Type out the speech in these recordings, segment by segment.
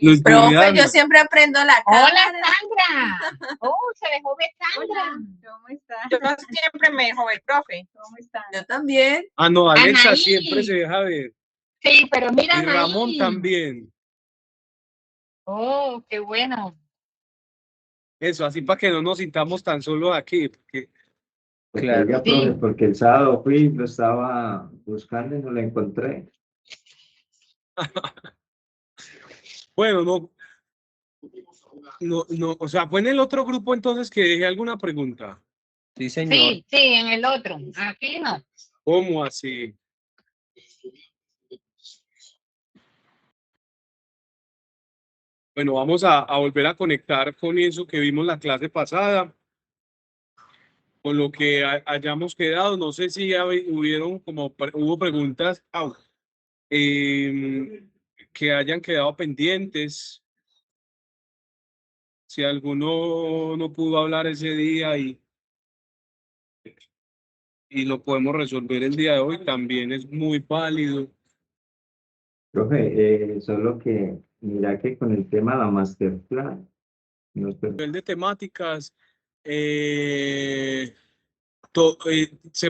Luis Profe, yo siempre aprendo la cámara. cámara. Hola, Sandra. Se dejó ver Sandra. ¿Cómo está? Yo siempre me dejo ver, profe. ¿Cómo está? Yo también. Ah, no, Alexa Anaí. siempre se deja ver. Sí, pero mira, Y Ramón Anaí. también. Oh, qué bueno. Eso, así para que no nos sintamos tan solos aquí. Claro, ya, profe, porque el sábado fui, lo estaba buscando y no lo encontré. Bueno, no, o sea, fue en el otro grupo entonces que dejé alguna pregunta. Sí, señor. Sí, en el otro. Aquí no. ¿Cómo así? Bueno, vamos a volver a conectar con eso que vimos la clase pasada, con lo que hayamos quedado. No sé si hubo preguntas que hayan quedado pendientes. Si alguno no pudo hablar ese día y lo podemos resolver el día de hoy, también es muy válido. Profe, solo que mira que con el tema de la masterclass, Nivel de temáticas, se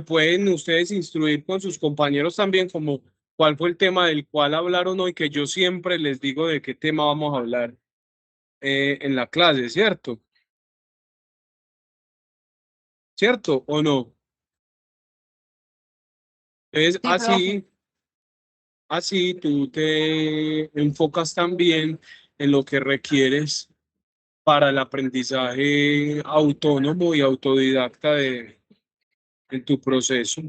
pueden ustedes instruir con sus compañeros también, como cuál fue el tema del cual hablaron hoy, que yo siempre les digo de qué tema vamos a hablar en la clase, ¿cierto? ¿Cierto o no? Es Sí, así tú te enfocas también en lo que requieres para el aprendizaje autónomo y autodidacta en tu proceso.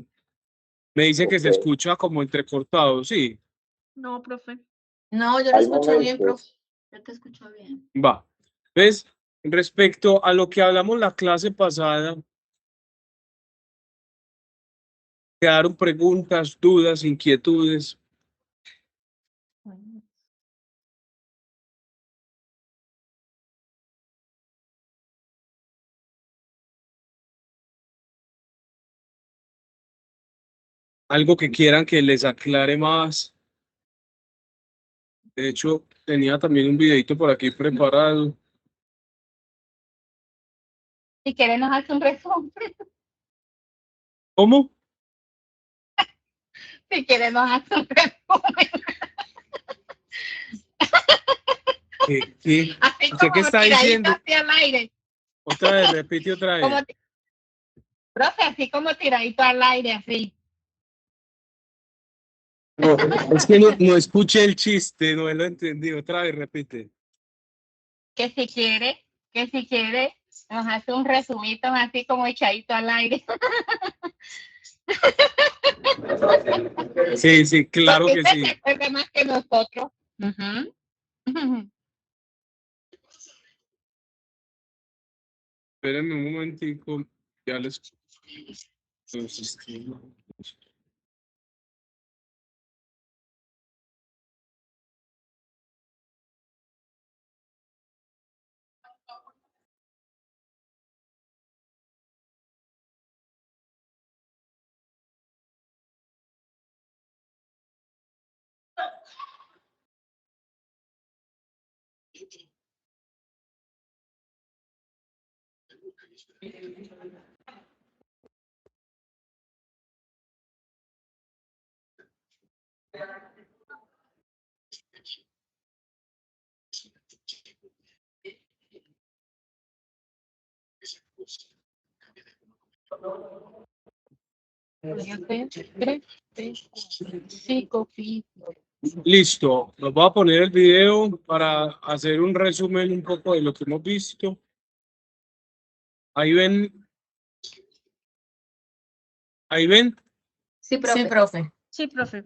Me dice que se escucha como entrecortado, ¿sí? No, profe. No, yo lo escucho bien, profe. Yo te escucho bien. Va. ¿Ves? Respecto a lo que hablamos la clase pasada, quedaron preguntas, dudas, inquietudes. Algo que quieran que les aclare más. De hecho, tenía también un videito por aquí preparado. Si quieren nos hace un resumen. ¿Cómo? Si quieren nos hace un resumen. ¿Qué Así como está diciendo? Hacia el aire. Otra vez, repite otra vez. Profe, así como tiradito al aire, así. No, es que no escuché el chiste, no lo entendí. Otra vez, repite. Que si quiere, nos hace un resumito así como echadito al aire. Sí, claro porque que sí. se acuerda más que nosotros. Espérenme un momentico, ya les... Entonces, listo, nos voy a poner el video para hacer un resumen un poco de lo que hemos visto. Ahí ven. ¿Ahí ven? Sí, profe. Sí, profe.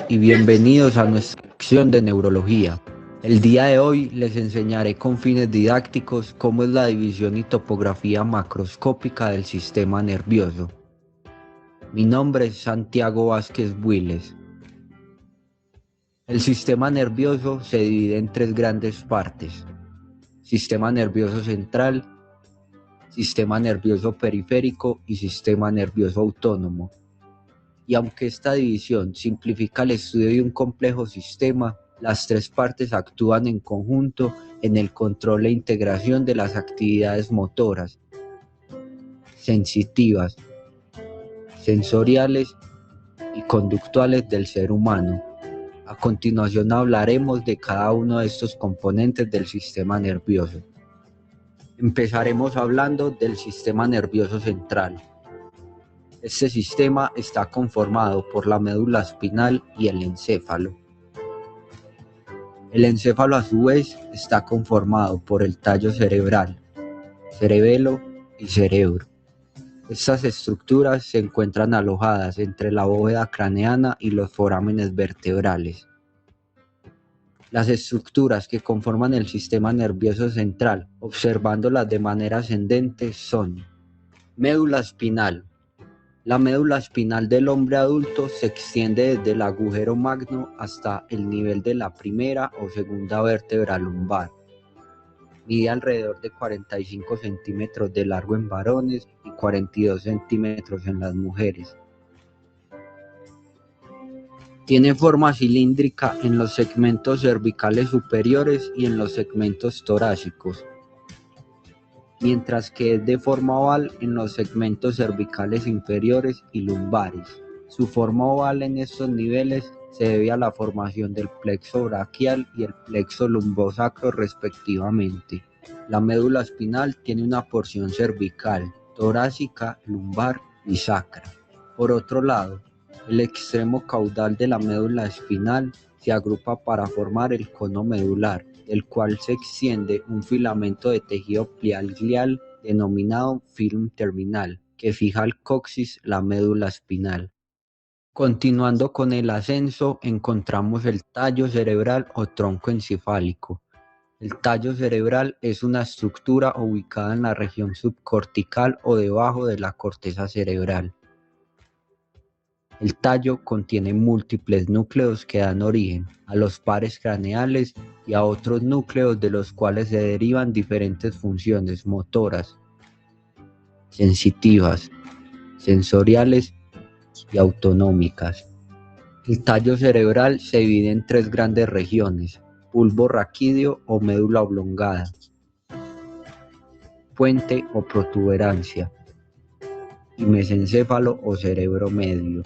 Y bienvenidos a nuestra sección de neurología. El día de hoy les enseñaré con fines didácticos cómo es la división y topografía macroscópica del sistema nervioso. Mi nombre es Santiago Vázquez Builes. El sistema nervioso se divide en tres grandes partes: sistema nervioso central, sistema nervioso periférico y sistema nervioso autónomo. y aunque esta división simplifica el estudio de un complejo sistema, las tres partes actúan en conjunto en el control e integración de las actividades motoras, sensitivas, sensoriales y conductuales del ser humano. A continuación hablaremos de cada uno de estos componentes del sistema nervioso. Empezaremos hablando del sistema nervioso central. Este sistema está conformado por la médula espinal y el encéfalo. El encéfalo a su vez está conformado por el tallo cerebral, cerebelo y cerebro. Estas estructuras se encuentran alojadas entre la bóveda craneana y los forámenes vertebrales. Las estructuras que conforman el sistema nervioso central, observándolas de manera ascendente, son: médula espinal. La médula espinal del hombre adulto se extiende desde el agujero magno hasta el nivel de la primera o segunda vértebra lumbar. Mide alrededor de 45 centímetros de largo en varones y 42 centímetros en las mujeres. Tiene forma cilíndrica en los segmentos cervicales superiores y en los segmentos torácicos, mientras que es de forma oval en los segmentos cervicales inferiores y lumbares. Su forma oval en estos niveles se debe a la formación del plexo braquial y el plexo lumbosacro respectivamente. La médula espinal tiene una porción cervical, torácica, lumbar y sacra. Por otro lado, el extremo caudal de la médula espinal se agrupa para formar el cono medular, del cual se extiende un filamento de tejido plial glial denominado film terminal, que fija al coxis la médula espinal. Continuando con el ascenso, encontramos el tallo cerebral o tronco encefálico. El tallo cerebral es una estructura ubicada en la región subcortical o debajo de la corteza cerebral. El tallo contiene múltiples núcleos que dan origen a los pares craneales y a otros núcleos de los cuales se derivan diferentes funciones motoras, sensitivas, sensoriales y autonómicas. El tallo cerebral se divide en tres grandes regiones: bulbo raquídeo o médula oblongada, puente o protuberancia y mesencéfalo o cerebro medio.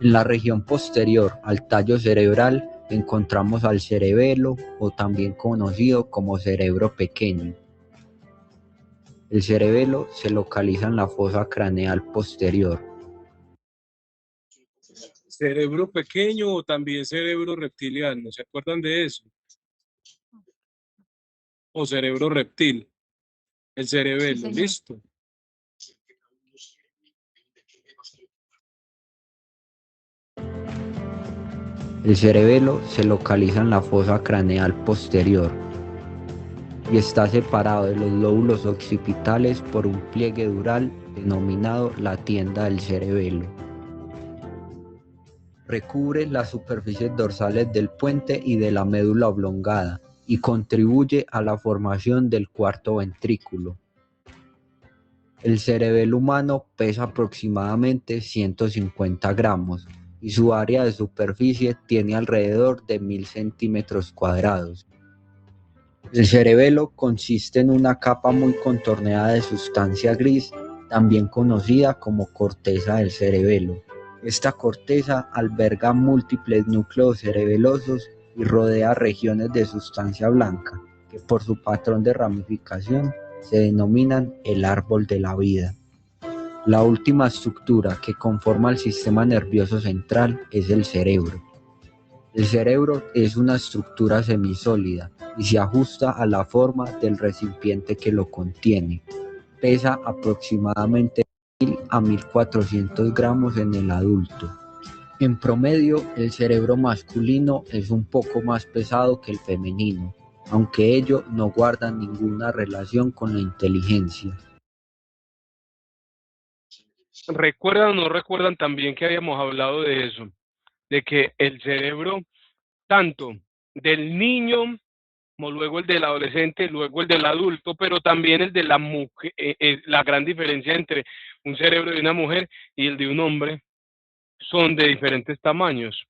En la región posterior al tallo cerebral encontramos al cerebelo, o también conocido como cerebro pequeño. El cerebelo se localiza en la fosa craneal posterior. Cerebro pequeño o también cerebro reptiliano, ¿se acuerdan de eso? O cerebro reptil, el cerebelo, señor. listo. El cerebelo se localiza en la fosa craneal posterior y está separado de los lóbulos occipitales por un pliegue dural denominado la tienda del cerebelo. Recubre las superficies dorsales del puente y de la médula oblongada y contribuye a la formación del cuarto ventrículo. El cerebelo humano pesa aproximadamente 150 gramos y su área de superficie tiene alrededor de 1000 centímetros cuadrados. El cerebelo consiste en una capa muy contorneada de sustancia gris, también conocida como corteza del cerebelo. Esta corteza alberga múltiples núcleos cerebelosos y rodea regiones de sustancia blanca, que por su patrón de ramificación se denominan el árbol de la vida. La última estructura que conforma el sistema nervioso central es el cerebro. El cerebro es una estructura semisólida y se ajusta a la forma del recipiente que lo contiene. Pesa aproximadamente 1000 a 1400 gramos en el adulto. En promedio, el cerebro masculino es un poco más pesado que el femenino, aunque ello no guarda ninguna relación con la inteligencia. ¿Recuerdan o no recuerdan también que habíamos hablado de eso? De que el cerebro, tanto del niño, como luego el del adolescente, luego el del adulto, pero también el de la mujer, la gran diferencia entre un cerebro de una mujer y el de un hombre son de diferentes tamaños.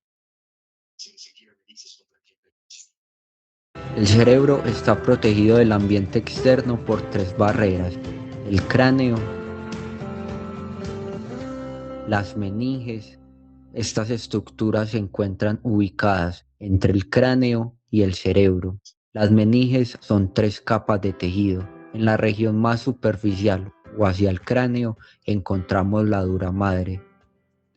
El cerebro está protegido del ambiente externo por 3 barreras: el cráneo, las meninges. Estas estructuras se encuentran ubicadas entre el cráneo y el cerebro. Las meninges son 3 capas de tejido. En la región más superficial o hacia el cráneo encontramos la dura madre.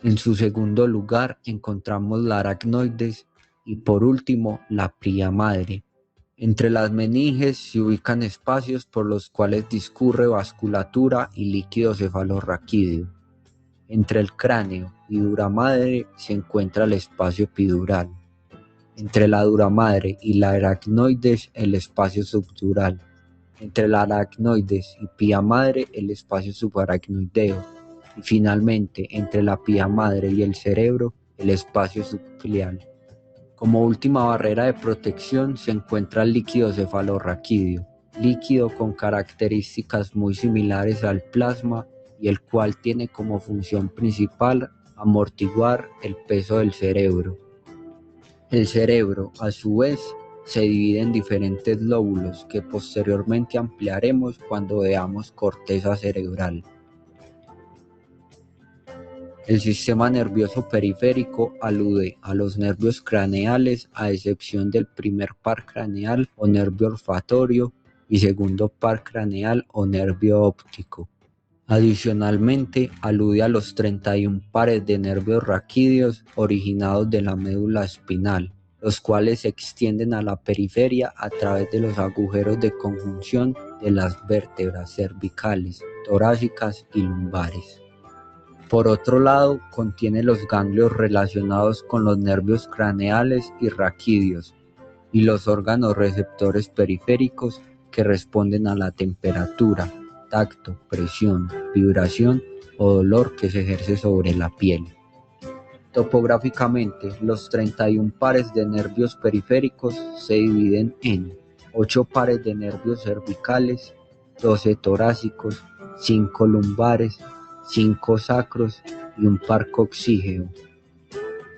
En su segundo lugar encontramos la aracnoides y por último la pría madre. Entre las meninges se ubican espacios por los cuales discurre vasculatura y líquido cefalorraquídeo. Entre el cráneo y dura madre se encuentra el espacio epidural. Entre la dura madre y la aracnoides el espacio subdural. Entre la aracnoides y pía madre el espacio subaracnoideo. Y finalmente, entre la pía madre y el cerebro, el espacio subciliar. Como última barrera de protección se encuentra el líquido cefalorraquídeo, líquido con características muy similares al plasma y el cual tiene como función principal amortiguar el peso del cerebro. El cerebro, a su vez, se divide en diferentes lóbulos que posteriormente ampliaremos cuando veamos corteza cerebral. El sistema nervioso periférico alude a los nervios craneales a excepción del primer par craneal o nervio olfatorio y segundo par craneal o nervio óptico. Adicionalmente, alude a los 31 pares de nervios raquídeos originados de la médula espinal, los cuales se extienden a la periferia a través de los agujeros de conjunción de las vértebras cervicales, torácicas y lumbares. Por otro lado, contiene los ganglios relacionados con los nervios craneales y raquídeos y los órganos receptores periféricos que responden a la temperatura, tacto, presión, vibración o dolor que se ejerce sobre la piel. Topográficamente, los 31 pares de nervios periféricos se dividen en 8 pares de nervios cervicales, 12 torácicos, 5 lumbares, 5 sacros y un par coxígeo.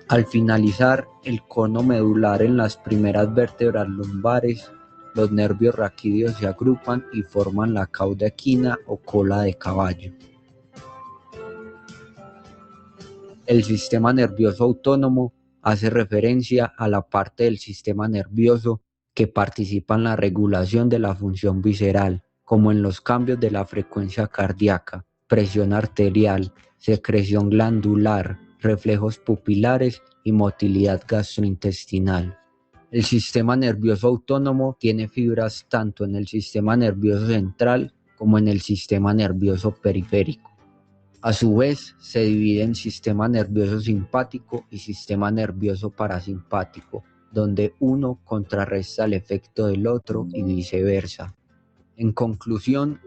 Al finalizar el cono medular en las primeras vértebras lumbares, los nervios raquídeos se agrupan y forman la cauda equina o cola de caballo. El sistema nervioso autónomo hace referencia a la parte del sistema nervioso que participa en la regulación de la función visceral, como en los cambios de la frecuencia cardíaca, presión arterial, secreción glandular, reflejos pupilares y motilidad gastrointestinal. El sistema nervioso autónomo tiene fibras tanto en el sistema nervioso central como en el sistema nervioso periférico. A su vez, se divide en sistema nervioso simpático y sistema nervioso parasimpático, donde uno contrarresta el efecto del otro y viceversa. En conclusión,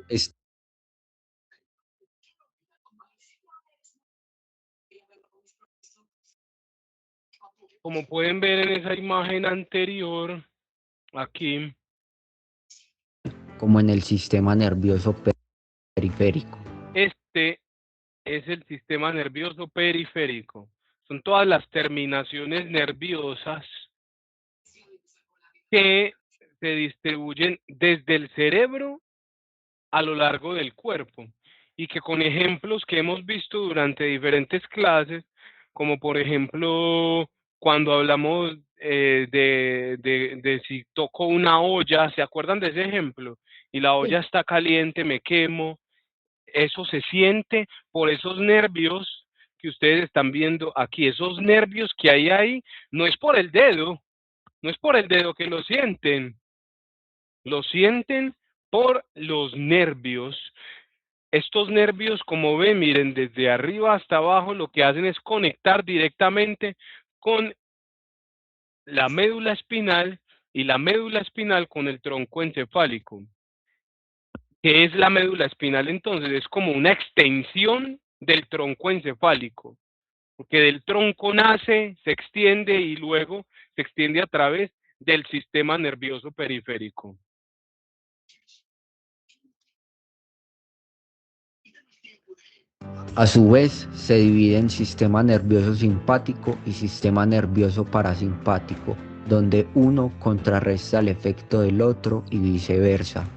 Como pueden ver en esa imagen anterior, aquí, como en el sistema nervioso periférico. este es el sistema nervioso periférico. Son todas las terminaciones nerviosas que se distribuyen desde el cerebro a lo largo del cuerpo y que con ejemplos que hemos visto durante diferentes clases, como por ejemplo cuando hablamos de si toco una olla, ¿se acuerdan de ese ejemplo? Y la olla está caliente, me quemo, eso se siente por esos nervios que ustedes están viendo aquí, esos nervios que hay ahí, no es por el dedo, no es por el dedo que lo sienten por los nervios. Estos nervios, como ven, miren, desde arriba hasta abajo, lo que hacen es conectar directamente con la médula espinal y la médula espinal con el tronco encefálico. ¿Qué es la médula espinal entonces? Es como una extensión del tronco encefálico, porque del tronco nace, se extiende y luego se extiende a través del sistema nervioso periférico. A su vez, se divide en sistema nervioso simpático y sistema nervioso parasimpático, donde uno contrarresta el efecto del otro y viceversa.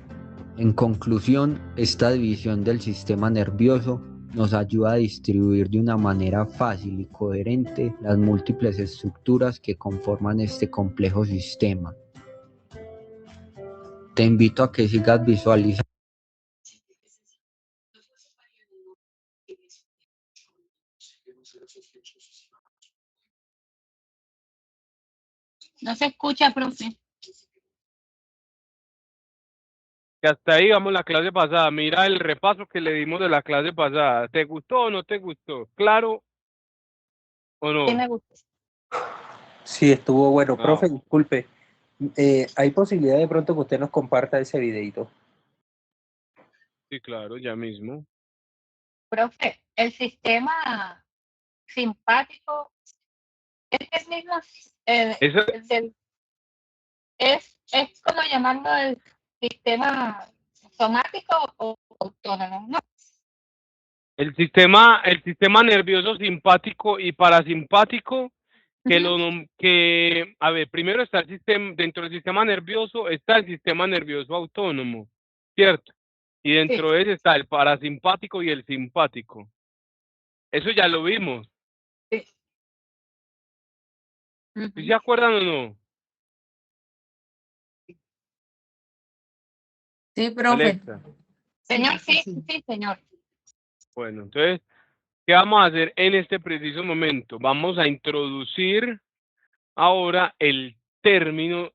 En conclusión, esta división del sistema nervioso nos ayuda a distribuir de una manera fácil y coherente las múltiples estructuras que conforman este complejo sistema. Te invito a que sigas visualizando. No se escucha, profe. Que hasta ahí vamos la clase pasada. Mira el repaso que le dimos de la clase pasada. ¿Te gustó o no te gustó? ¿Claro o no? Sí me gusta. Sí, estuvo bueno. Ah. Profe, disculpe. ¿Hay posibilidad de pronto que usted nos comparta ese videito? Sí, claro, ya mismo. Profe, el sistema simpático es el mismo, Eso, es como llamarlo el sistema somático o autónomo, ¿no? el sistema nervioso simpático y parasimpático, a ver, primero está el sistema, dentro del sistema nervioso está el sistema nervioso autónomo, ¿cierto? Y dentro de ese está el parasimpático y el simpático. Eso ya lo vimos. Sí. ¿Sí se acuerdan o no? Sí, profe. Alexa. Señor, sí, señor. Bueno, entonces, ¿qué vamos a hacer en este preciso momento? Vamos a introducir ahora el término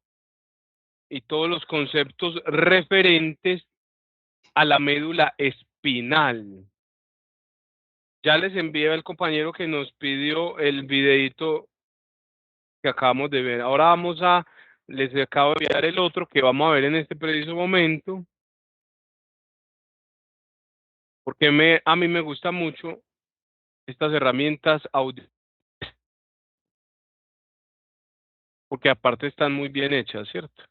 y todos los conceptos referentes a la médula espinal. Ya les envié al compañero que nos pidió el videito que acabamos de ver. Ahora les acabo de enviar el otro que vamos a ver en este preciso momento. Porque a mí me gusta mucho estas herramientas audio. Porque aparte están muy bien hechas, ¿cierto?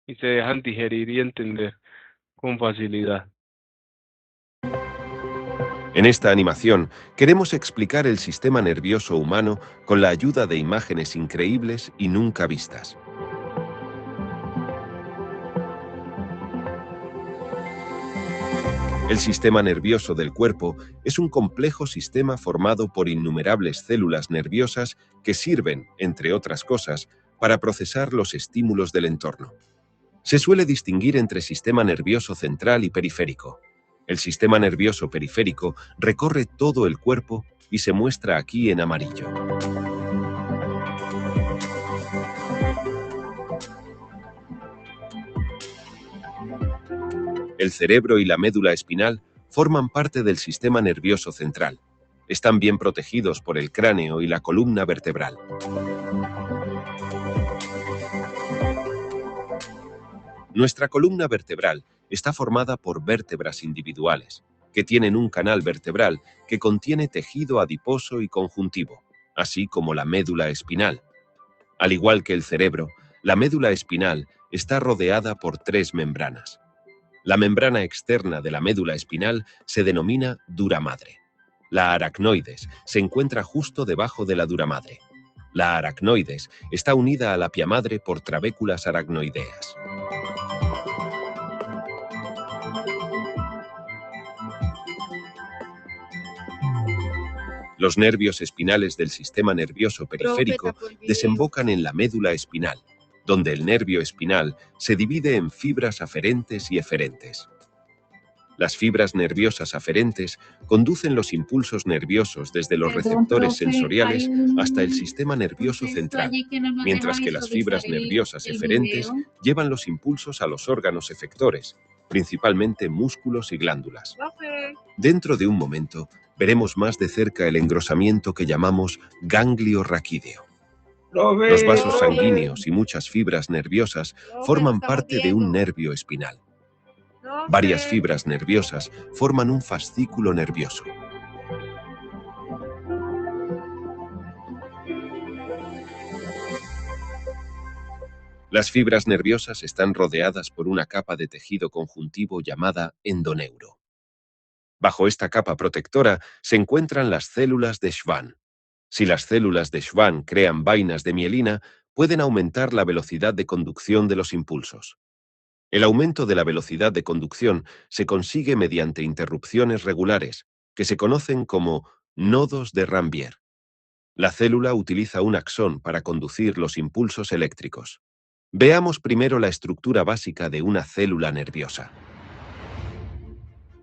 Y se dejan digerir y entender con facilidad. En esta animación queremos explicar el sistema nervioso humano con la ayuda de imágenes increíbles y nunca vistas. El sistema nervioso del cuerpo es un complejo sistema formado por innumerables células nerviosas que sirven, entre otras cosas, para procesar los estímulos del entorno. Se suele distinguir entre sistema nervioso central y periférico. El sistema nervioso periférico recorre todo el cuerpo y se muestra aquí en amarillo. El cerebro y la médula espinal forman parte del sistema nervioso central. Están bien protegidos por el cráneo y la columna vertebral. Nuestra columna vertebral está formada por vértebras individuales, que tienen un canal vertebral que contiene tejido adiposo y conjuntivo, así como la médula espinal. Al igual que el cerebro, la médula espinal está rodeada por 3 membranas. La membrana externa de la médula espinal se denomina dura madre. La aracnoides se encuentra justo debajo de la dura madre. La aracnoides está unida a la pia madre por trabéculas aracnoideas. Los nervios espinales del sistema nervioso periférico desembocan en la médula espinal, donde el nervio espinal se divide en fibras aferentes y eferentes. Las fibras nerviosas aferentes conducen los impulsos nerviosos desde los receptores sensoriales hasta el sistema nervioso central, mientras que las fibras nerviosas eferentes llevan los impulsos a los órganos efectores, principalmente músculos y glándulas. Dentro de un momento, veremos más de cerca el engrosamiento que llamamos ganglio raquídeo. Los vasos sanguíneos y muchas fibras nerviosas forman parte de un nervio espinal. Varias fibras nerviosas forman un fascículo nervioso. Las fibras nerviosas están rodeadas por una capa de tejido conjuntivo llamada endoneuro. Bajo esta capa protectora se encuentran las células de Schwann. Si las células de Schwann crean vainas de mielina, pueden aumentar la velocidad de conducción de los impulsos. El aumento de la velocidad de conducción se consigue mediante interrupciones regulares, que se conocen como nodos de Rambier. La célula utiliza un axón para conducir los impulsos eléctricos. Veamos primero la estructura básica de una célula nerviosa.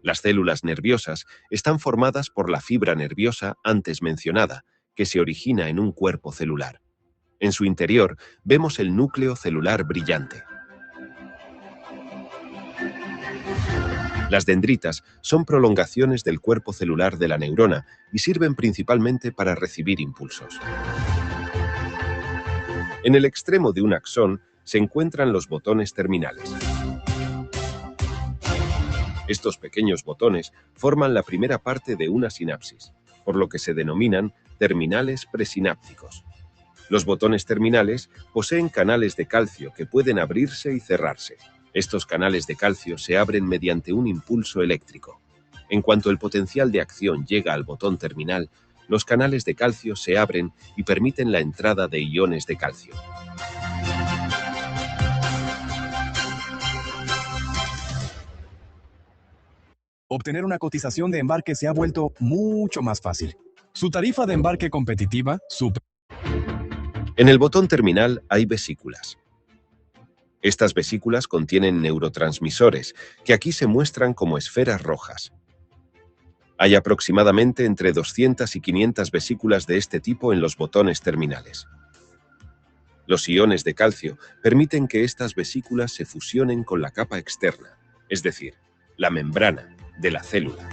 Las células nerviosas están formadas por la fibra nerviosa antes mencionada, que se origina en un cuerpo celular. En su interior vemos el núcleo celular brillante. Las dendritas son prolongaciones del cuerpo celular de la neurona y sirven principalmente para recibir impulsos. En el extremo de un axón se encuentran los botones terminales. Estos pequeños botones forman la primera parte de una sinapsis, por lo que se denominan terminales presinápticos. Los botones terminales poseen canales de calcio que pueden abrirse y cerrarse. Estos canales de calcio se abren mediante un impulso eléctrico. En cuanto el potencial de acción llega al botón terminal, los canales de calcio se abren y permiten la entrada de iones de calcio. Obtener una cotización de embarque se ha vuelto mucho más fácil. Su tarifa de embarque competitiva, En el botón terminal hay vesículas. Estas vesículas contienen neurotransmisores, que aquí se muestran como esferas rojas. Hay aproximadamente entre 200 y 500 vesículas de este tipo en los botones terminales. Los iones de calcio permiten que estas vesículas se fusionen con la capa externa, es decir, la membrana de la célula.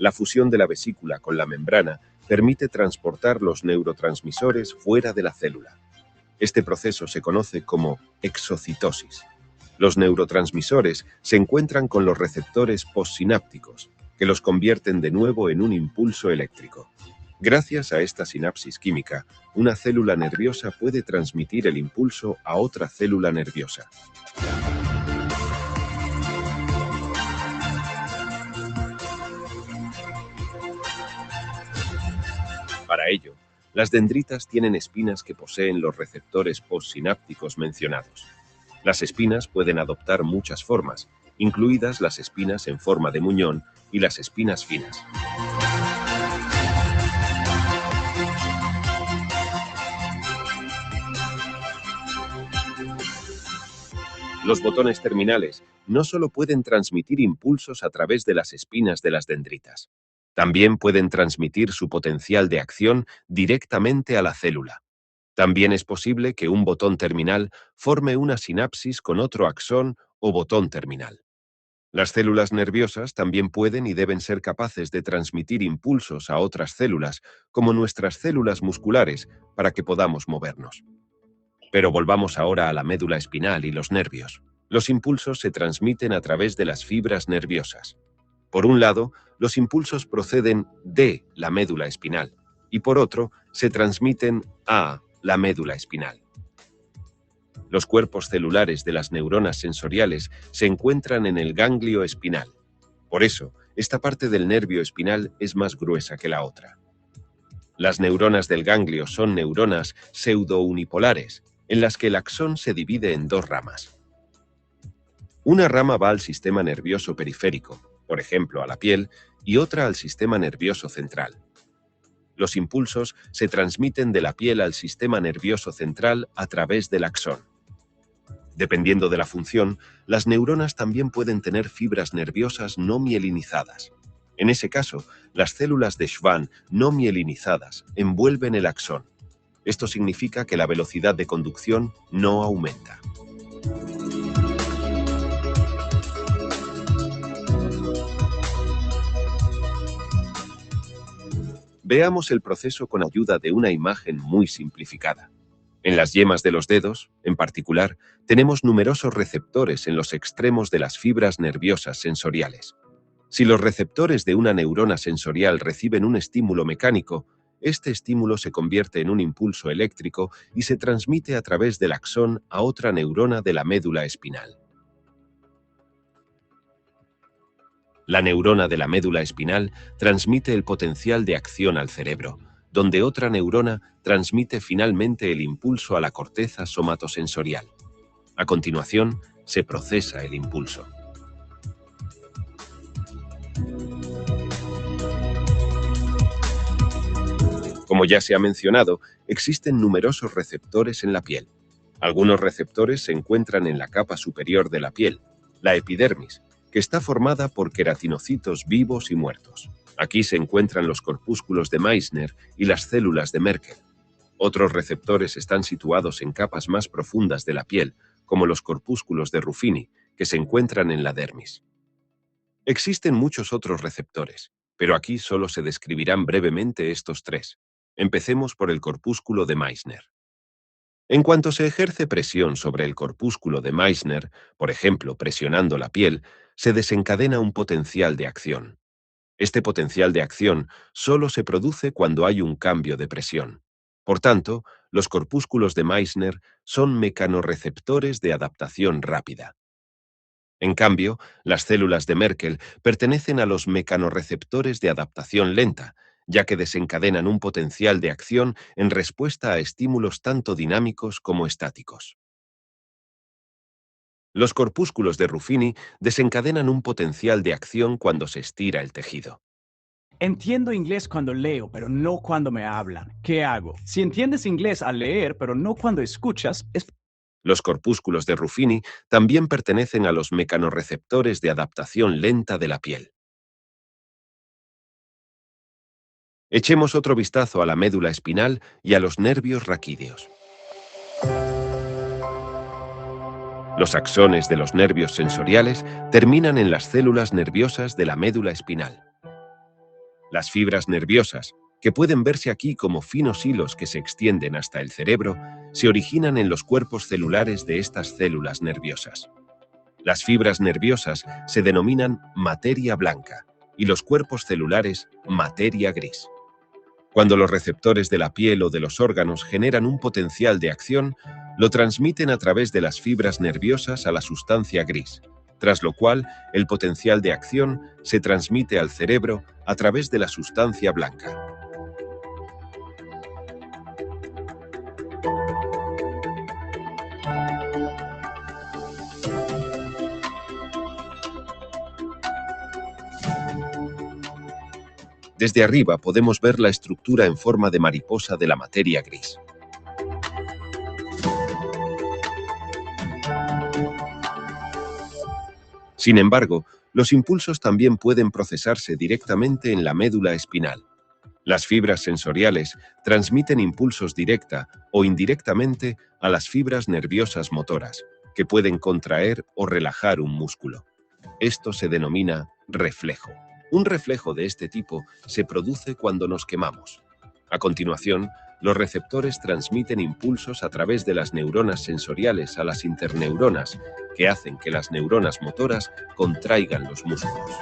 La fusión de la vesícula con la membrana permite transportar los neurotransmisores fuera de la célula. Este proceso se conoce como exocitosis. Los neurotransmisores se encuentran con los receptores postsinápticos, que los convierten de nuevo en un impulso eléctrico. Gracias a esta sinapsis química, una célula nerviosa puede transmitir el impulso a otra célula nerviosa. Para ello, las dendritas tienen espinas que poseen los receptores postsinápticos mencionados. Las espinas pueden adoptar muchas formas, incluidas las espinas en forma de muñón y las espinas finas. Los botones terminales no solo pueden transmitir impulsos a través de las espinas de las dendritas, también pueden transmitir su potencial de acción directamente a la célula. También es posible que un botón terminal forme una sinapsis con otro axón o botón terminal. Las células nerviosas también pueden y deben ser capaces de transmitir impulsos a otras células, como nuestras células musculares, para que podamos movernos. Pero volvamos ahora a la médula espinal y los nervios. Los impulsos se transmiten a través de las fibras nerviosas. Por un lado, los impulsos proceden de la médula espinal y por otro, se transmiten a la médula espinal. Los cuerpos celulares de las neuronas sensoriales se encuentran en el ganglio espinal. Por eso, esta parte del nervio espinal es más gruesa que la otra. Las neuronas del ganglio son neuronas pseudounipolares, en las que el axón se divide en dos ramas. Una rama va al sistema nervioso periférico, por ejemplo a la piel, y otra al sistema nervioso central. Los impulsos se transmiten de la piel al sistema nervioso central a través del axón. Dependiendo de la función, las neuronas también pueden tener fibras nerviosas no mielinizadas. En ese caso, las células de Schwann no mielinizadas envuelven el axón. Esto significa que la velocidad de conducción no aumenta. Veamos el proceso con ayuda de una imagen muy simplificada. En las yemas de los dedos, en particular, tenemos numerosos receptores en los extremos de las fibras nerviosas sensoriales. Si los receptores de una neurona sensorial reciben un estímulo mecánico, este estímulo se convierte en un impulso eléctrico y se transmite a través del axón a otra neurona de la médula espinal. La neurona de la médula espinal transmite el potencial de acción al cerebro, donde otra neurona transmite finalmente el impulso a la corteza somatosensorial. A continuación, se procesa el impulso. Como ya se ha mencionado, existen numerosos receptores en la piel. Algunos receptores se encuentran en la capa superior de la piel, la epidermis, que está formada por queratinocitos vivos y muertos. Aquí se encuentran los corpúsculos de Meissner y las células de Merkel. Otros receptores están situados en capas más profundas de la piel, como los corpúsculos de Ruffini, que se encuentran en la dermis. Existen muchos otros receptores, pero aquí solo se describirán brevemente estos tres. Empecemos por el corpúsculo de Meissner. En cuanto se ejerce presión sobre el corpúsculo de Meissner, por ejemplo, presionando la piel, se desencadena un potencial de acción. Este potencial de acción solo se produce cuando hay un cambio de presión. Por tanto, los corpúsculos de Meissner son mecanorreceptores de adaptación rápida. En cambio, las células de Merkel pertenecen a los mecanorreceptores de adaptación lenta, ya que desencadenan un potencial de acción en respuesta a estímulos tanto dinámicos como estáticos. Los corpúsculos de Ruffini desencadenan un potencial de acción cuando se estira el tejido. Entiendo inglés cuando leo, pero no cuando me hablan. ¿Qué hago? Si entiendes inglés al leer, pero no cuando escuchas, es... Los corpúsculos de Ruffini también pertenecen a los mecanorreceptores de adaptación lenta de la piel. Echemos otro vistazo a la médula espinal y a los nervios raquídeos. Los axones de los nervios sensoriales terminan en las células nerviosas de la médula espinal. Las fibras nerviosas, que pueden verse aquí como finos hilos que se extienden hasta el cerebro, se originan en los cuerpos celulares de estas células nerviosas. Las fibras nerviosas se denominan materia blanca y los cuerpos celulares materia gris. Cuando los receptores de la piel o de los órganos generan un potencial de acción, lo transmiten a través de las fibras nerviosas a la sustancia gris, tras lo cual el potencial de acción se transmite al cerebro a través de la sustancia blanca. Desde arriba podemos ver la estructura en forma de mariposa de la materia gris. Sin embargo, los impulsos también pueden procesarse directamente en la médula espinal. Las fibras sensoriales transmiten impulsos directa o indirectamente a las fibras nerviosas motoras, que pueden contraer o relajar un músculo. Esto se denomina reflejo. Un reflejo de este tipo se produce cuando nos quemamos. A continuación, los receptores transmiten impulsos a través de las neuronas sensoriales a las interneuronas, que hacen que las neuronas motoras contraigan los músculos.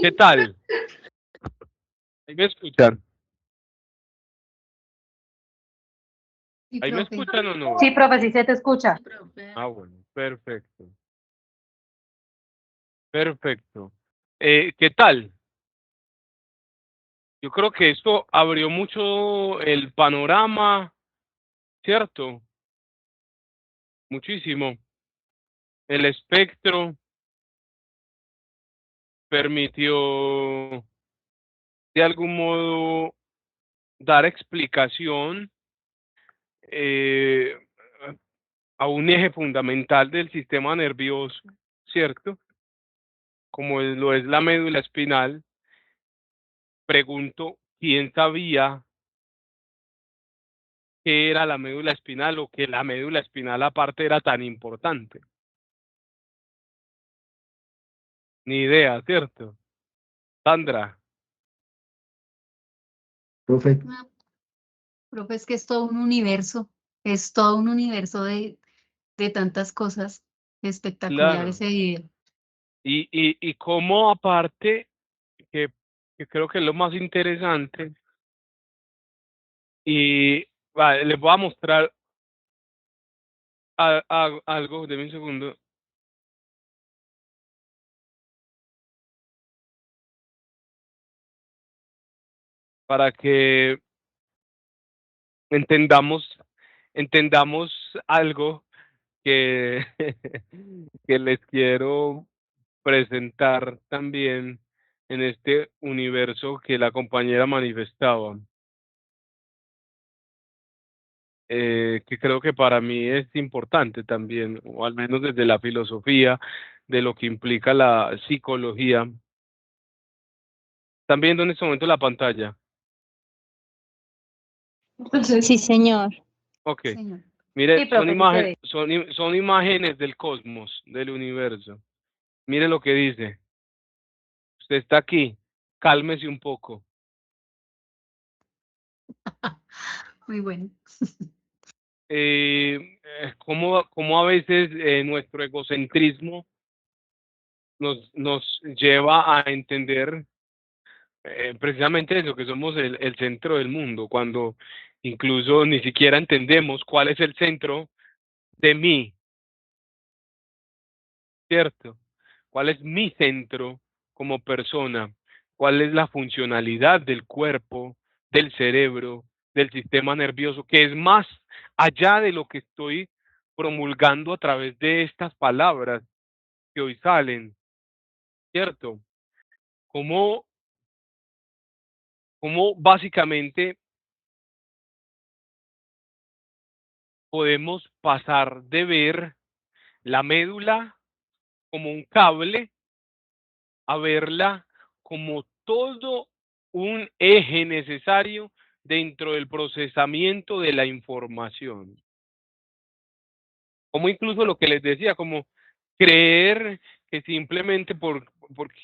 ¿Qué tal? ¿Ahí me escuchan? ¿Ahí me escuchan o no? Sí, profe, sí se te escucha. Ah, bueno, perfecto. Perfecto. ¿Qué tal? Yo creo que esto abrió mucho el panorama, ¿cierto? Muchísimo. El espectro permitió de algún modo dar explicación a un eje fundamental del sistema nervioso, ¿cierto? Como lo es la médula espinal. Pregunto, ¿quién sabía qué era la médula espinal o que la médula espinal aparte era tan importante? Ni idea, ¿cierto? Sandra. Profe, Profe, es que es todo un universo de tantas cosas. Espectacular Claro. ese video. Y cómo aparte, que, que creo que es lo más interesante, y vale, les voy a mostrar algo, de un segundo. Para que entendamos algo que, que les quiero presentar también en este universo que la compañera manifestaba, que creo que para mí es importante también, o al menos desde la filosofía de lo que implica la psicología. ¿Están viendo en este momento la pantalla? Sí, señor. Ok. Señor. Mire, Sí, profe, sí se ve. son imágenes del cosmos, del universo. Mire lo que dice. Usted está aquí, cálmese un poco. Muy bueno. Cómo a veces nuestro egocentrismo nos lleva a entender precisamente eso, que somos el centro del mundo, cuando incluso ni siquiera entendemos cuál es el centro de mí, ¿cierto? ¿Cuál es mi centro como persona? ¿Cuál es la funcionalidad del cuerpo, del cerebro, del sistema nervioso, que es más allá de lo que estoy promulgando a través de estas palabras que hoy salen, ¿cierto? ¿Cómo, cómo básicamente podemos pasar de ver la médula como un cable a verla como todo un eje necesario dentro del procesamiento de la información? Como incluso lo que les decía, como creer que simplemente porque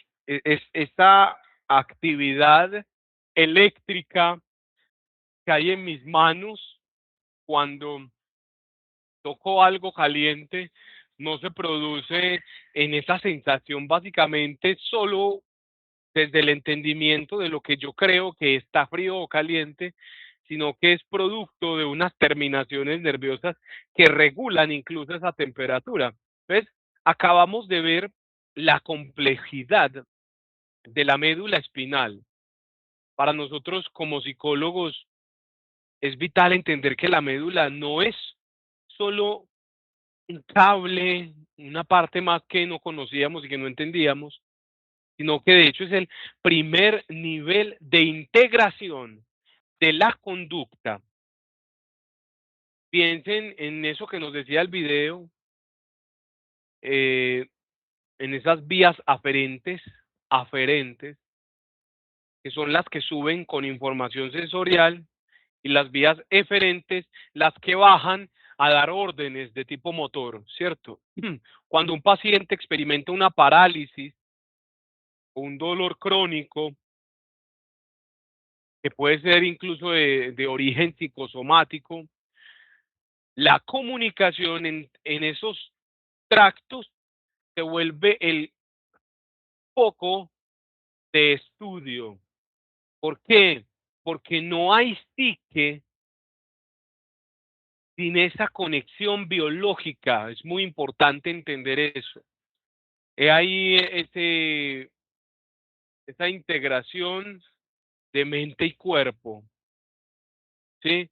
esta actividad eléctrica que hay en mis manos cuando toco algo caliente, no se produce en esa sensación básicamente solo desde el entendimiento de lo que yo creo que está frío o caliente, sino que es producto de unas terminaciones nerviosas que regulan incluso esa temperatura. Entonces, acabamos de ver la complejidad de la médula espinal. Para nosotros como psicólogos es vital entender que la médula no es solo un cable, una parte más que no conocíamos y que no entendíamos, sino que de hecho es el primer nivel de integración de la conducta. Piensen en eso que nos decía el video, en esas vías aferentes, que son las que suben con información sensorial, y las vías eferentes, las que bajan a dar órdenes de tipo motor, ¿cierto? Cuando un paciente experimenta una parálisis o un dolor crónico, que puede ser incluso de origen psicosomático, la comunicación en esos tractos se vuelve el foco de estudio. ¿Por qué? Porque no hay psique sin esa conexión biológica. Es muy importante entender eso. He ahí esa integración de mente y cuerpo, ¿sí?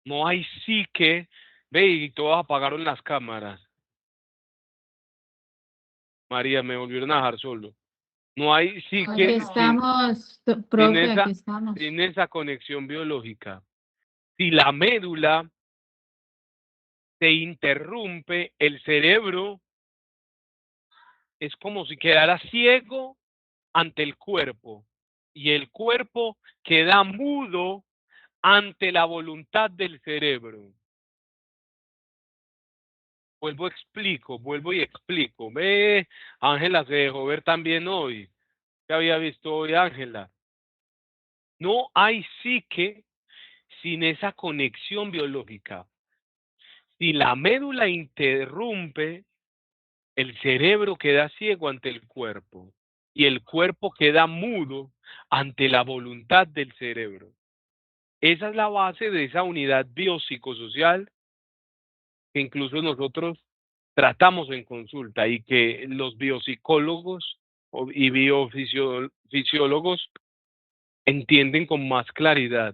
No hay psique, ve, y todos apagaron las cámaras. María, me volvieron a dejar solo. No hay psique Aquí estamos, profe, aquí estamos. sin esa conexión biológica. Si la médula se interrumpe, el cerebro es como si quedara ciego ante el cuerpo y el cuerpo queda mudo ante la voluntad del cerebro. Vuelvo y explico. Ve, Ángela se dejó ver también hoy. ¿Qué había visto hoy Ángela? No hay psique sin esa conexión biológica. Si la médula interrumpe, el cerebro queda ciego ante el cuerpo y el cuerpo queda mudo ante la voluntad del cerebro. Esa es la base de esa unidad biopsicosocial que incluso nosotros tratamos en consulta y que los biopsicólogos y biofisiólogos entienden con más claridad,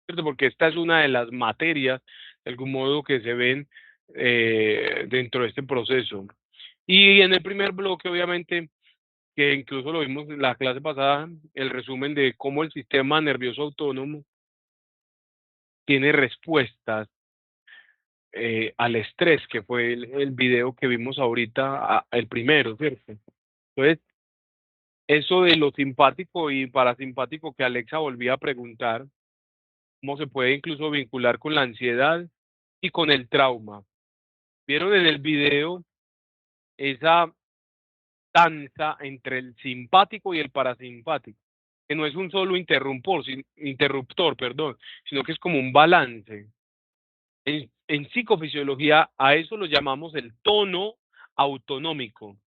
¿cierto? Porque esta es una de las materias, de algún modo, que se ven dentro de este proceso. Y en el primer bloque, obviamente, que incluso lo vimos en la clase pasada, el resumen de cómo el sistema nervioso autónomo tiene respuestas al estrés, que fue el video que vimos ahorita, el primero, ¿cierto? Entonces, eso de lo simpático y parasimpático que Alexa volvía a preguntar, cómo se puede incluso vincular con la ansiedad y con el trauma. Vieron en el video esa danza entre el simpático y el parasimpático, que no es un solo interruptor, perdón, sino que es como un balance. En psicofisiología a eso lo llamamos el tono autonómico.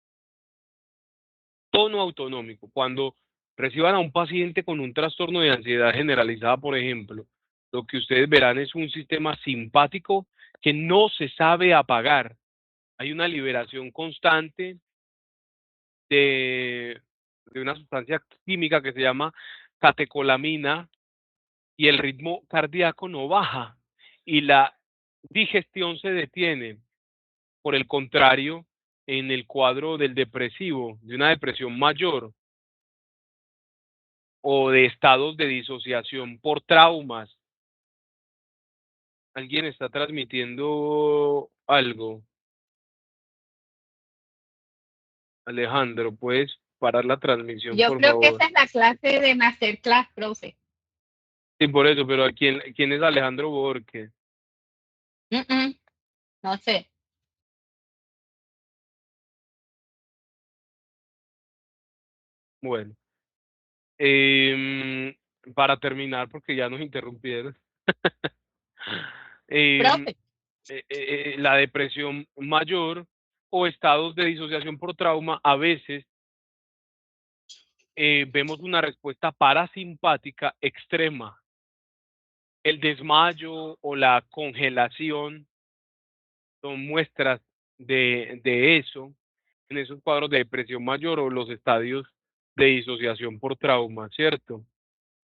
Tono autonómico. Cuando reciban a un paciente con un trastorno de ansiedad generalizada, por ejemplo, lo que ustedes verán es un sistema simpático que no se sabe apagar. Hay una liberación constante de una sustancia química que se llama catecolamina y el ritmo cardíaco no baja y la digestión se detiene. Por el contrario, en el cuadro del depresivo, de una depresión mayor o de estados de disociación por traumas, alguien está transmitiendo algo. Alejandro, ¿puedes parar la transmisión, Yo por creo que favor? esta es la clase de Masterclass, profe. Sí, por eso, pero ¿quién es Alejandro Borges? No sé. Bueno, para terminar, porque ya nos interrumpieron. Profe, La depresión mayor o estados de disociación por trauma, a veces vemos una respuesta parasimpática extrema. El desmayo o la congelación son muestras de eso, en esos cuadros de depresión mayor o los estadios de disociación por trauma, ¿cierto?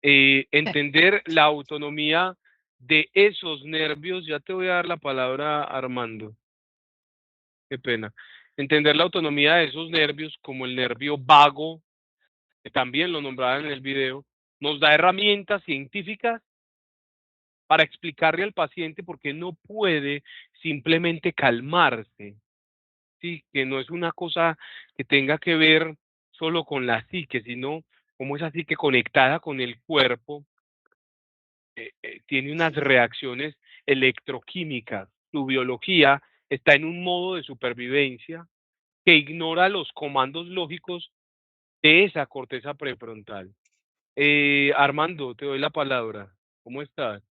Entender la autonomía de esos nervios, ya te voy a dar la palabra, Armando, qué pena. Entender la autonomía de esos nervios como el nervio vago, que también lo nombraban en el video, nos da herramientas científicas para explicarle al paciente por qué no puede simplemente calmarse, ¿sí? Que no es una cosa que tenga que ver solo con la psique, sino como esa psique conectada con el cuerpo, tiene unas reacciones electroquímicas. Su biología está en un modo de supervivencia que ignora los comandos lógicos de esa corteza prefrontal. Armando, te doy la palabra. ¿Cómo estás?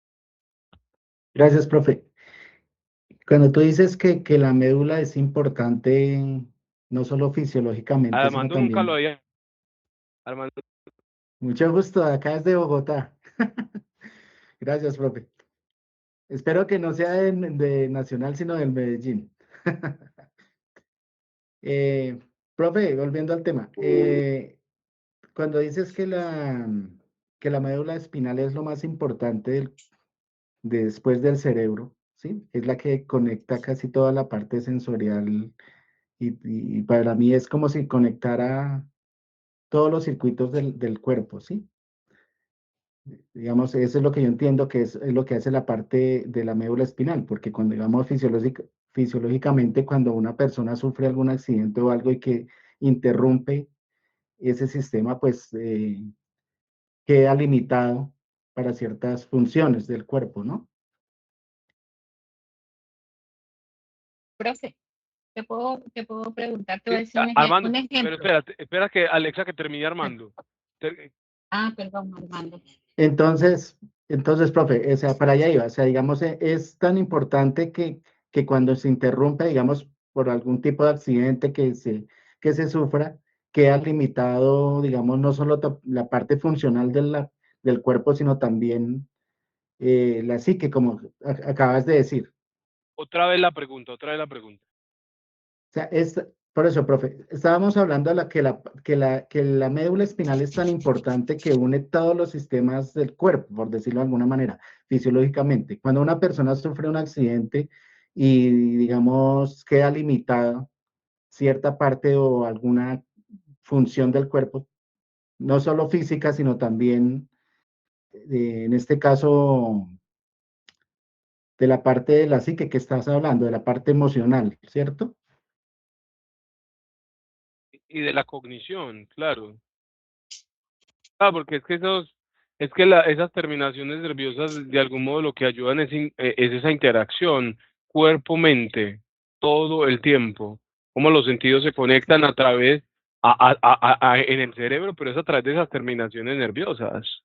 Gracias, profe. Cuando tú dices que la médula es importante, no solo fisiológicamente, sino Armando nunca lo también. había. Armando. Mucho gusto, acá es de Bogotá. Gracias, profe. Espero que no sea de Nacional, sino del Medellín. Profe, volviendo al tema. cuando dices que la médula espinal es lo más importante después del cerebro, ¿sí? Es la que conecta casi toda la parte sensorial y para mí es como si conectara todos los circuitos del cuerpo, ¿sí? Digamos, eso es lo que yo entiendo que es lo que hace la parte de la médula espinal, porque cuando, digamos, fisiológicamente, cuando una persona sufre algún accidente o algo y que interrumpe ese sistema, pues queda limitado para ciertas funciones del cuerpo, ¿no? Profe, te puedo preguntar, te voy a decir Armando, un pero ejemplo. espera que Alexa que termine Armando. Perdón, Armando. Entonces, profe, o sea, para allá iba, o sea, digamos, es tan importante que cuando se interrumpe, digamos, por algún tipo de accidente que se sufra, queda limitado, digamos, no solo la parte funcional del cuerpo, sino también la psique, como acabas de decir. Otra vez la pregunta. O sea, por eso, profe, estábamos hablando de que la médula espinal es tan importante que une todos los sistemas del cuerpo, por decirlo de alguna manera, fisiológicamente. Cuando una persona sufre un accidente y, digamos, queda limitada cierta parte o alguna función del cuerpo, no solo física, sino también, en este caso, de la parte de la psique que estás hablando, de la parte emocional, ¿cierto? Y de la cognición, claro. Porque es que esas terminaciones nerviosas de algún modo lo que ayudan es esa interacción cuerpo-mente todo el tiempo, cómo los sentidos se conectan a través en el cerebro, pero es a través de esas terminaciones nerviosas.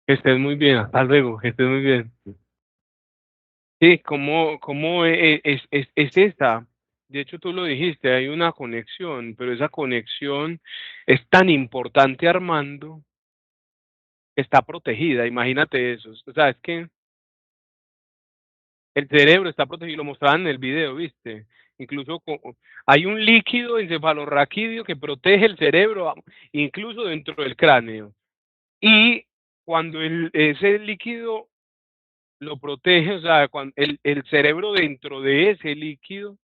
Que estés muy bien, hasta luego, que estés muy bien. Sí, cómo es esta. De hecho, tú lo dijiste, hay una conexión, pero esa conexión es tan importante, Armando, que está protegida. Imagínate eso. O sea, es que el cerebro está protegido, lo mostraban en el video, ¿viste? Incluso hay un líquido encefalorraquídeo que protege el cerebro, incluso dentro del cráneo. Y cuando ese líquido lo protege, o sea, cuando el cerebro dentro de ese líquido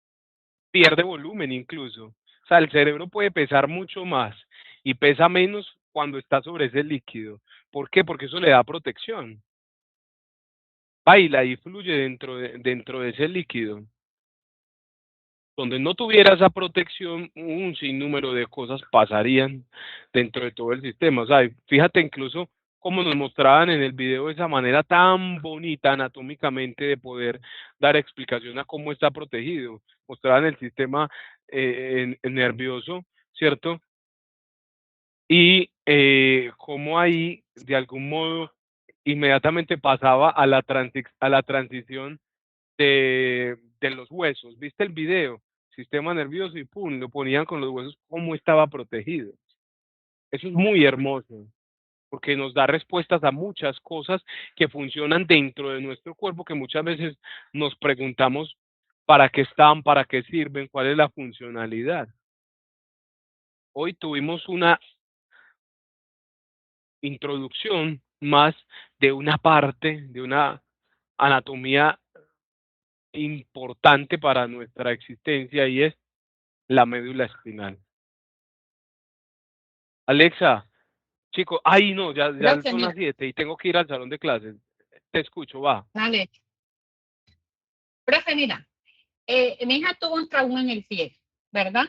pierde volumen incluso. O sea, el cerebro puede pesar mucho más y pesa menos cuando está sobre ese líquido. ¿Por qué? Porque eso le da protección. Baila y fluye dentro de ese líquido. Donde no tuviera esa protección, un sinnúmero de cosas pasarían dentro de todo el sistema. O sea, fíjate incluso cómo nos mostraban en el video esa manera tan bonita anatómicamente de poder dar explicación a cómo está protegido. Mostraban el sistema nervioso, ¿cierto? Y cómo ahí, de algún modo, inmediatamente pasaba a la transición de los huesos. ¿Viste el video? Sistema nervioso y pum, lo ponían con los huesos, cómo estaba protegido. Eso es muy hermoso, porque nos da respuestas a muchas cosas que funcionan dentro de nuestro cuerpo, que muchas veces nos preguntamos para qué están, para qué sirven, cuál es la funcionalidad. Hoy tuvimos una introducción más de una parte, de una anatomía importante para nuestra existencia y es la médula espinal. Alexa, chico, ay no, ya son las 7 y tengo que ir al salón de clases. Te escucho, va. Vale. Profe, mira, mi hija tuvo un trauma en el pie, ¿verdad?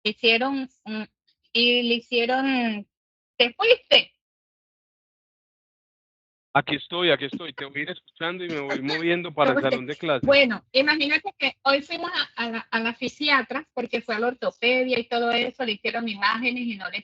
Y le hicieron, ¿te fuiste? Aquí estoy, te voy a ir escuchando y me voy moviendo para el salón de clases. Bueno, imagínate que hoy fuimos a la fisiatra porque fue a la ortopedia y todo eso, le hicieron imágenes y no le